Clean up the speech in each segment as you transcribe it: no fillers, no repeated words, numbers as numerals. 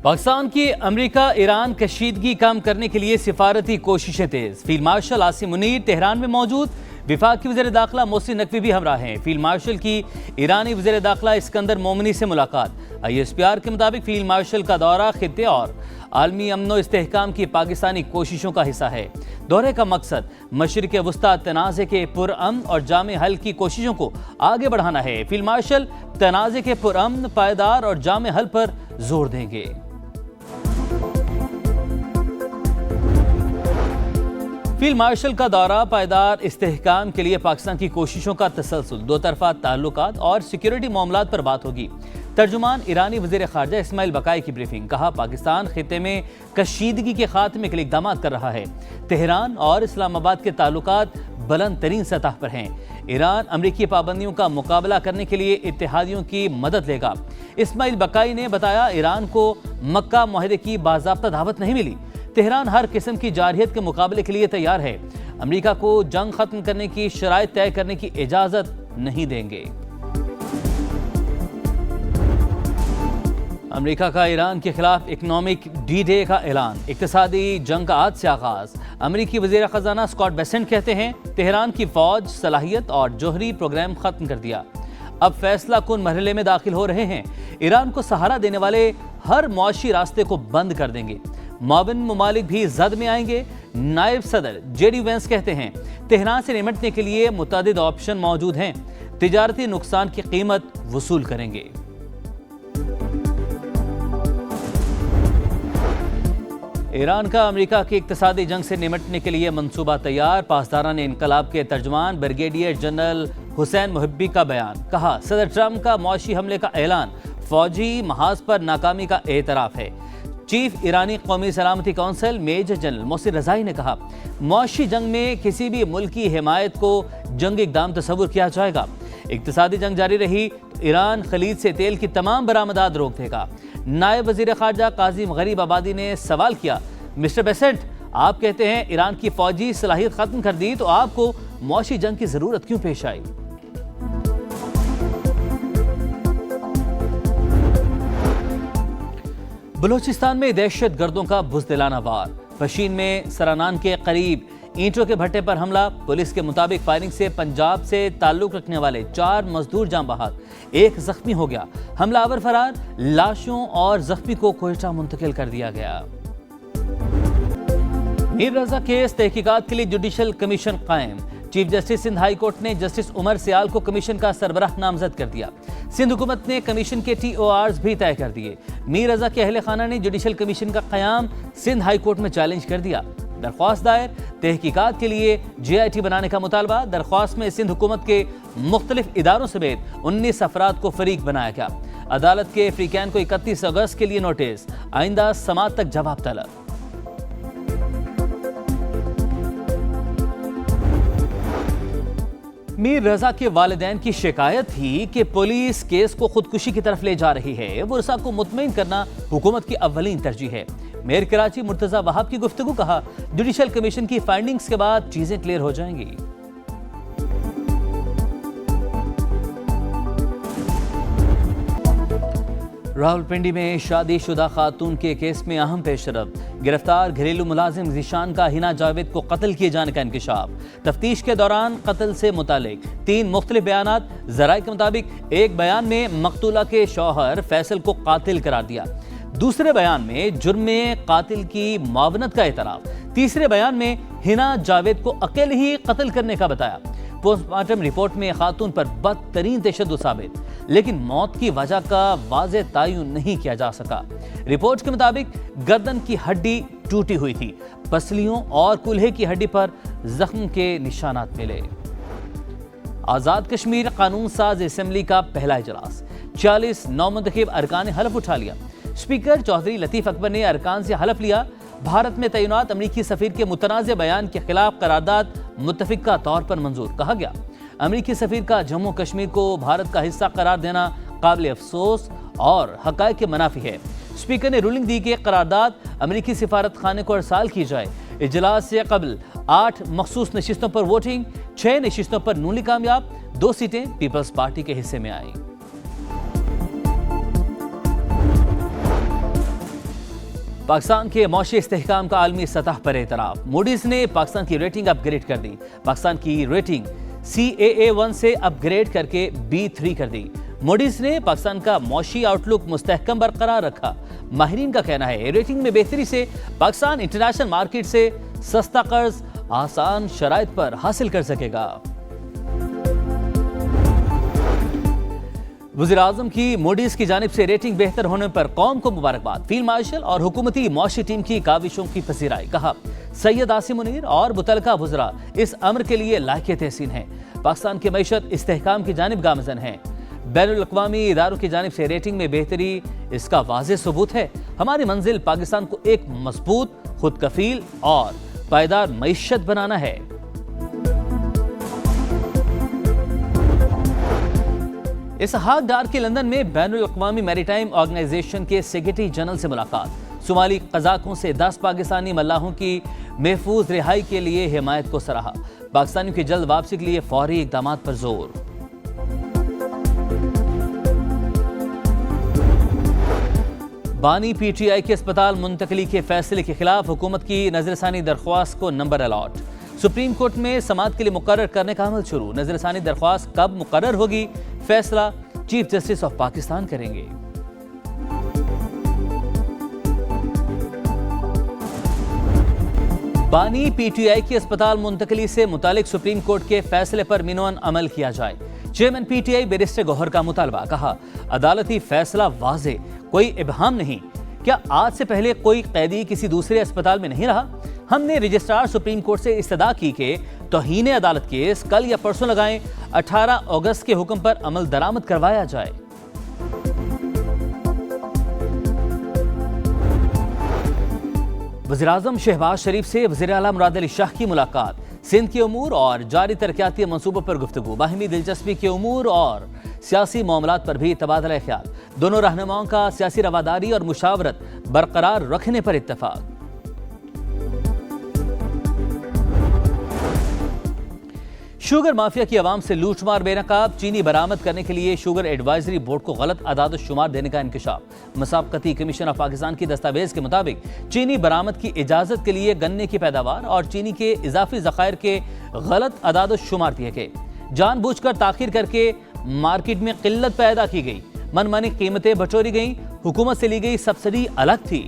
پاکستان کی امریکہ ایران کشیدگی کم کرنے کے لیے سفارتی کوششیں تیز۔ Field marshal Asim Munir Tehran میں موجود، وفاقی وزیر داخلہ محسن نقوی بھی ہمراہ ہیں۔ فیلڈ مارشل کی ایرانی وزیر داخلہ اسکندر مومنی سے ملاقات۔ ISPR کے مطابق فیلڈ مارشل کا دورہ خطے اور عالمی امن و استحکام کی پاکستانی کوششوں کا حصہ ہے۔ دورے کا مقصد مشرق وسطی تنازع کے پرامن اور جامع حل کی کوششوں کو آگے بڑھانا ہے۔ فیلڈ مارشل تنازع کے پرامن، پائیدار اور جامع حل پر زور دیں گے۔ فیلڈ مارشل کا دورہ پائیدار استحکام کے لیے پاکستان کی کوششوں کا تسلسل، دو طرفہ تعلقات اور سیکیورٹی معاملات پر بات ہوگی۔ ترجمان ایرانی وزیر خارجہ اسماعیل بقائی کی بریفنگ۔ کہا، پاکستان خطے میں کشیدگی کے خاتمے کے لیے اقدامات کر رہا ہے۔ تہران اور اسلام آباد کے تعلقات بلند ترین سطح پر ہیں۔ ایران امریکی پابندیوں کا مقابلہ کرنے کے لیے اتحادیوں کی مدد لے گا۔ اسماعیل بقائی نے بتایا، ایران کو مکہ معاہدے کی باضابطہ دعوت نہیں ملی۔ تہران ہر قسم کی جارحیت کے مقابلے کے لیے تیار ہے۔ امریکہ کو جنگ ختم کرنے کی شرائط طے کرنے کی اجازت نہیں دیں گے۔ امریکہ کا ایران کے خلاف اکنامک ڈی ڈے کا اعلان، اقتصادی جنگ کا آج سے آغاز۔ امریکی وزیر خزانہ اسکاٹ بیسنٹ کہتے ہیں، تہران کی فوج صلاحیت اور جوہری پروگرام ختم کر دیا، اب فیصلہ کن مرحلے میں داخل ہو رہے ہیں۔ ایران کو سہارا دینے والے ہر معاشی راستے کو بند کر دیں گے۔ معاون ممالک بھی زد میں آئیں گے۔ نائب صدر JD وینس کہتے ہیں، تہران سے نمٹنے کے لیے متعدد آپشن موجود ہیں، تجارتی نقصان کی قیمت وصول کریں گے۔ ایران کا امریکہ کی اقتصادی جنگ سے نمٹنے کے لیے منصوبہ تیار۔ پاسداران انقلاب کے ترجمان بریگیڈیئر جنرل حسین محبی کا بیان۔ کہا، صدر ٹرمپ کا معاشی حملے کا اعلان فوجی محاذ پر ناکامی کا اعتراف ہے۔ چیف ایرانی قومی سلامتی کونسل میجر جنرل محسن رضائی نے کہا، معاشی جنگ میں کسی بھی ملک کی حمایت کو جنگ اقدام تصور کیا جائے گا۔ اقتصادی جنگ جاری رہی تو ایران خلیج سے تیل کی تمام برآمدات روک دے گا۔ نائب وزیر خارجہ قاسم غریب آبادی نے سوال کیا، مسٹر بیسنٹ، آپ کہتے ہیں ایران کی فوجی صلاحیت ختم کر دی تو آپ کو معاشی جنگ کی ضرورت کیوں پیش آئی؟ بلوچستان میں دہشت گردوں کا بزدلانہ وار۔ پشین میں سرانان کے قریب اینٹوں کے بھٹے پر حملہ۔ پولیس کے مطابق فائرنگ سے پنجاب سے تعلق رکھنے والے 4 مزدور جاں بحق، 1 زخمی ہو گیا۔ حملہ آور فرار، لاشوں اور زخمی کو کوئٹہ منتقل کر دیا گیا۔ میر رضا کیس تحقیقات کے لیے جوڈیشل کمیشن قائم۔ Chief justice Sindh high court نے جسٹس عمر سیال کو کمیشن کا سربراہ نامزد کر دیا۔ سندھ حکومت نے کمیشن کے TORs بھی طے کر دیے۔ میر رضا کے اہل خانہ نے جوڈیشل کمیشن کا قیام سندھ ہائی کورٹ میں چیلنج کر دیا۔ درخواست دائر، تحقیقات کے لیے JIT بنانے کا مطالبہ۔ درخواست میں سندھ حکومت کے مختلف اداروں سمیت 19 افراد کو فریق بنایا گیا۔ عدالت کے فریقین کو 31 اگست کے لیے نوٹس، آئندہ سماعت تک جواب طلب۔ میر رضا کے والدین کی شکایت تھی کہ پولیس کیس کو خودکشی کی طرف لے جا رہی ہے۔ ورثاء کو مطمئن کرنا حکومت کی اولین ترجیح ہے۔ میئر کراچی مرتضی وہاب کی گفتگو۔ کہا، جوڈیشل کمیشن کی فائنڈنگز کے بعد چیزیں کلیئر ہو جائیں گی۔ راولپنڈی میں شادی شدہ خاتون کے کیس میں اہم پیش رفت۔ گرفتار گھریلو ملازم ذیشان کا ہنا جاوید کو قتل کیے جانے کا انکشاف۔ تفتیش کے دوران قتل سے متعلق 3 مختلف بیانات۔ ذرائع کے مطابق ایک بیان میں مقتولہ کے شوہر فیصل کو قاتل قرار دیا، دوسرے بیان میں جرم قاتل کی معاونت کا اعتراف، تیسرے بیان میں ہنا جاوید کو اکیلے ہی قتل کرنے کا بتایا۔ پوسٹ مارٹم رپورٹ میں خاتون پر بدترین تشدد ثابت، لیکن موت کی وجہ کا واضح تعین نہیں کیا جا سکا۔ رپورٹ کے مطابق گردن کی ہڈی ٹوٹی ہوئی تھی، پسلیوں اور کولہے کی ہڈی پر زخم کے نشانات ملے۔ آزاد کشمیر قانون ساز اسمبلی کا پہلا اجلاس، 40 نومنتخب ارکان نے حلف اٹھا لیا۔ اسپیکر چودھری لطیف اکبر نے ارکان سے حلف لیا۔ بھارت میں تعینات امریکی سفیر کے متنازع بیان کے خلاف قرارداد متفقہ طور پر منظور۔ کہا گیا، امریکی سفیر کا جموں کشمیر کو بھارت کا حصہ قرار دینا قابل افسوس اور حقائق کے منافی ہے۔ اسپیکر نے رولنگ دی کہ قرارداد امریکی سفارت خانے کو ارسال کی جائے۔ اجلاس سے قبل 8 مخصوص نشستوں پر ووٹنگ، 6 نشستوں پر نون لیگ کامیاب، 2 سیٹیں پیپلز پارٹی کے حصے میں آئیں۔ पाकिस्तान के मौशी इस्तेहकाम का आलमी सतह पर एतराफ़। मूडीज ने पाकिस्तान की रेटिंग अपग्रेड कर दी। पाकिस्तान की रेटिंग CAA1 से अपग्रेड करके B3 कर दी। मूडीज ने पाकिस्तान का मौशी आउटलुक मुस्तहकम बरकरार रखा। माहिरीन का कहना है रेटिंग में बेहतरी से पाकिस्तान इंटरनेशनल मार्केट से सस्ता कर्ज आसान शराइत पर हासिल कर सकेगा। वज़ीर-ए-आज़म की मूडीज की जानिब से रेटिंग बेहतर होने पर कौम को मुबारकबाद। फील्ड मार्शल और हुकूमती मौशी टीम की काविशों की पसीराई। कहा सैयद आसिम मुनीर और मुतलका वज़रा इस अमर के लिए लायक तहसीन है। पाकिस्तान की मईशत इस्तेहकाम की जानिब गामज़न है। बैनुल अक़वामी इदारों की जानिब से रेटिंग में बेहतरी इसका वाज़ेह सबूत है। हमारी मंजिल पाकिस्तान को एक मजबूत, खुद कफील और पायदार मईशत बनाना है। इसहाक डार के लंदन में बैनुल अक़वामी मैरीटाइम ऑर्गेनाइजेशन के सेक्रेटरी जनरल से मुलाकात। सोमाली कज़ाकों से 10 पाकिस्तानी मल्लाहों की महफूज रिहाई के लिए हिमायत को सराहा। पाकिस्तानियों की जल्द वापसी के लिए फौरी इक़दाम पर जोर। बानी PTI के अस्पताल मुंतकली के फैसले के खिलाफ हुकूमत की नजरसानी दरख्वास्त को नंबर अलॉट। सुप्रीम कोर्ट में समाअत के लिए मुकर्रर करने का अमल शुरू। नजरसानी दरख्वास्त कब मुकर्रर होगी, फैसला चीफ जस्टिस ऑफ पाकिस्तान करेंगे। बानी PTI के अस्पताल मुंतकली से मुतालिक सुप्रीम कोर्ट के फैसले पर मिनोन अमल किया जाए। चेयरमैन PTI बैरिस्टर गौहर का मुतालबा। कहा अदालती फैसला वाज़े, कोई इबहाम नहीं। क्या आज से पहले कोई कैदी किसी दूसरे अस्पताल में नहीं रहा? हमने रजिस्ट्रार सुप्रीम कोर्ट से इस्तदा की कि तौहीन अदालत केस कल या परसों लगाएं। 18 अगस्त के हुक्म पर अमल दरामद करवाया जाए। वज़ीर-ए-आज़म शहबाज शरीफ से वज़ीर आला मुराद अली शाह की मुलाकात। सिंध के उमूर और जारी तरक्याती मंसूबों पर गुफ्तगू। बाहिमी दिलचस्पी के उमूर और सियासी मामलात पर भी तबादला ख्याल। दोनों रहनुमाओं का सियासी रवादारी और मुशावरत बरकरार रखने पर इत्तफाक। शुगर माफिया की आवाम से लूटमार बेनकाब। चीनी बरामद करने के लिए शुगर एडवाइजरी बोर्ड को गलत अदाद शुमार देने का इंकशाफ। मुसाबकती कमीशन ऑफ पाकिस्तान की दस्तावेज के मुताबिक चीनी बरामद की इजाजत के लिए गन्ने की पैदावार और चीनी के इजाफी ज़खायर के गलत अदाद शुमार दिए गए। जानबूझकर ताखीर करके मार्केट में किल्लत पैदा की गई। मनमानी कीमतें बटोरी गई। हुकूमत से ली गई सब्सिडी अलग थी।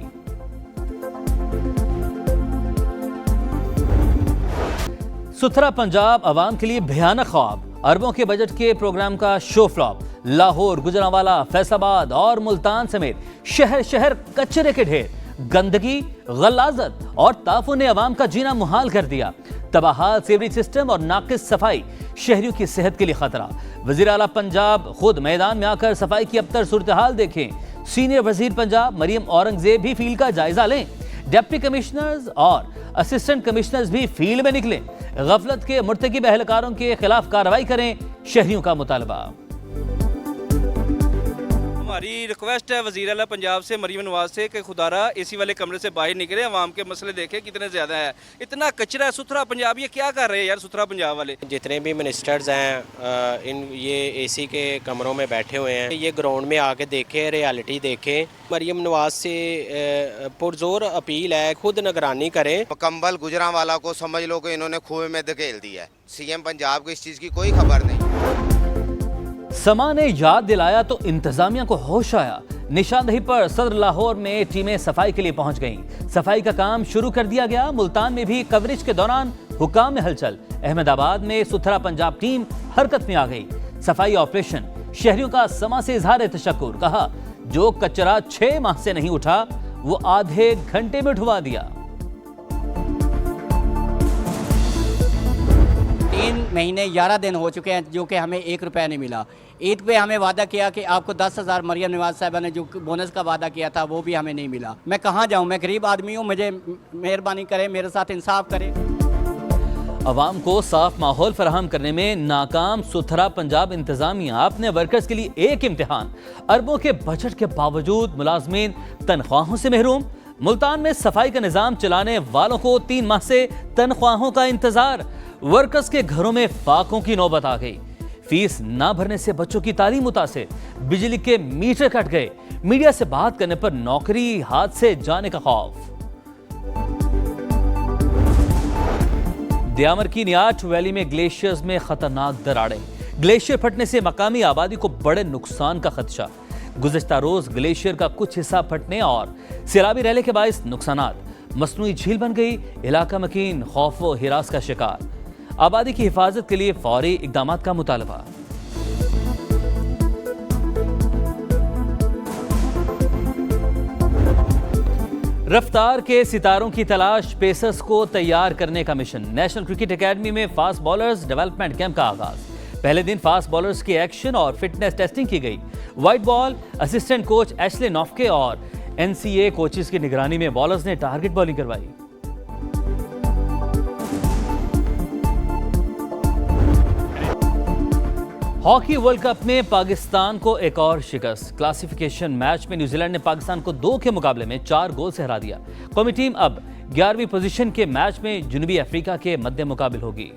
सुथरा पंजाब अवाम के लिए भयानक ख्वाब। अरबों के बजट के प्रोग्राम का शो फ्लॉप। लाहौर, गुजरांवाला, फैसलाबाद और मुल्तान समेत शहर शहर कचरे के ढेर। गंदगी, गलाजत और ताफुन ने अवाम का जीना मुहाल कर दिया। तबाहाल सीवरेज सिस्टम और नाकिस सफाई शहरियों की सेहत के लिए खतरा। वजीर आला पंजाब खुद मैदान में आकर सफाई की अबतर सूरत हाल देखें। सीनियर वजीर पंजाब मरियम औरंगजेब भी फील्ड का जायजा लें। डिप्टी कमिश्नर्स और असिस्टेंट कमिश्नर्स भी फील्ड में निकलें। गफलत के मुर्तकिब अहलकारों के खिलाफ कार्रवाई करें, शहरियों का मुतालबा। हमारी रिक्वेस्ट है वज़ीर आला पंजाब से मरीम नवाज से कि खुदारा एसी वाले कमरे से बाहर निकले, आवाम के मसले देखें कितने ज़्यादा है। इतना कचरा है। सुथरा पंजाब ये क्या कर रहे हैं यार सुथरा पंजाब वाले? जितने भी मिनिस्टर्स हैं इन ये एसी के कमरों में बैठे हुए हैं। ये ग्राउंड में आके देखें, रियलिटी देखें। मरीम नवाज से पुरजोर अपील है खुद निगरानी करें। मुकम्मल गुजरांवाला को समझ लो कि इन्होंने कुएं में धकेल दिया है। CM पंजाब को इस चीज़ की कोई खबर नहीं। समा ने याद दिलाया तो इंतजामिया को होश आया। निशानदही पर सदर लाहौर में टीमें सफाई के लिए पहुंच गईं। सफाई का काम शुरू कर दिया गया। मुल्तान में भी कवरेज के दौरान हुकाम में हलचल। अहमदाबाद में सुथरा पंजाब टीम हरकत में आ गई। सफाई ऑपरेशन, शहरियों का समा से इजहार तशक्कुर। कहा जो कचरा 6 माह से नहीं उठा वो आधे घंटे में उठवा दिया। 3 महीने 11 दिन हो चुके हैं जो कि हमें 1 रुपया नहीं मिला। ईद पे हमें वादा किया कि आपको 10,000 मरियम नवाज साहिबा ने जो बोनस का वादा किया था वो भी हमें नहीं मिला। मैं कहाँ जाऊँ? मैं गरीब आदमी हूँ, मुझे मेहरबानी करें, मेरे साथ इंसाफ करें। अवाम को साफ माहौल फराहम करने में नाकाम सुथरा पंजाब इंतजामिया अपने वर्कर्स के लिए एक इम्तिहान। अरबों के बजट के बावजूद मुलाजमीन तनख्वाहों से महरूम। मुल्तान में सफाई का निजाम चलाने वालों को 3 माह से तनख्वाहों का इंतजार। वर्कर्स के घरों में फाकों की नौबत आ गई। फीस ना भरने से बच्चों की तालीम मुतासिर, बिजली के मीटर कट गए, मीडिया से बात करने पर नौकरी हाथ से जाने का खौफ। दियामर की नियाट वैली में ग्लेशियर्स में खतरनाक दरारें, ग्लेशियर फटने से मकामी आबादी को बड़े नुकसान का खदशा। गुज़िश्ता रोज ग्लेशियर का कुछ हिस्सा फटने और सैलाबी रैले के बायस नुकसानात, मसनूई झील बन गई, इलाका मकीन खौफ व हिरास का शिकार। आबादी की हिफाजत के लिए फौरी इक़दामात का मुतालबा। रफ्तार के सितारों की तलाश, पेसर्स को तैयार करने का मिशन। नेशनल क्रिकेट एकेडमी में फास्ट बॉलर्स डेवलपमेंट कैंप का आगाज। पहले दिन फास्ट बॉलर्स की एक्शन और फिटनेस टेस्टिंग की गई। White ball assistant coach Ashley Noffke और एनसीए कोचेस की निगरानी में बॉलर्स ने टारगेट बॉलिंग करवाई। हॉकी वर्ल्ड कप में पाकिस्तान को एक और शिकस्त। क्लासिफिकेशन मैच में न्यूजीलैंड ने पाकिस्तान को 2 के मुकाबले में 4 गोल से हरा दिया। कौमी टीम अब 11वीं पोजीशन के मैच में जनूबी अफ्रीका के मद्दे मुकाबिल होगी।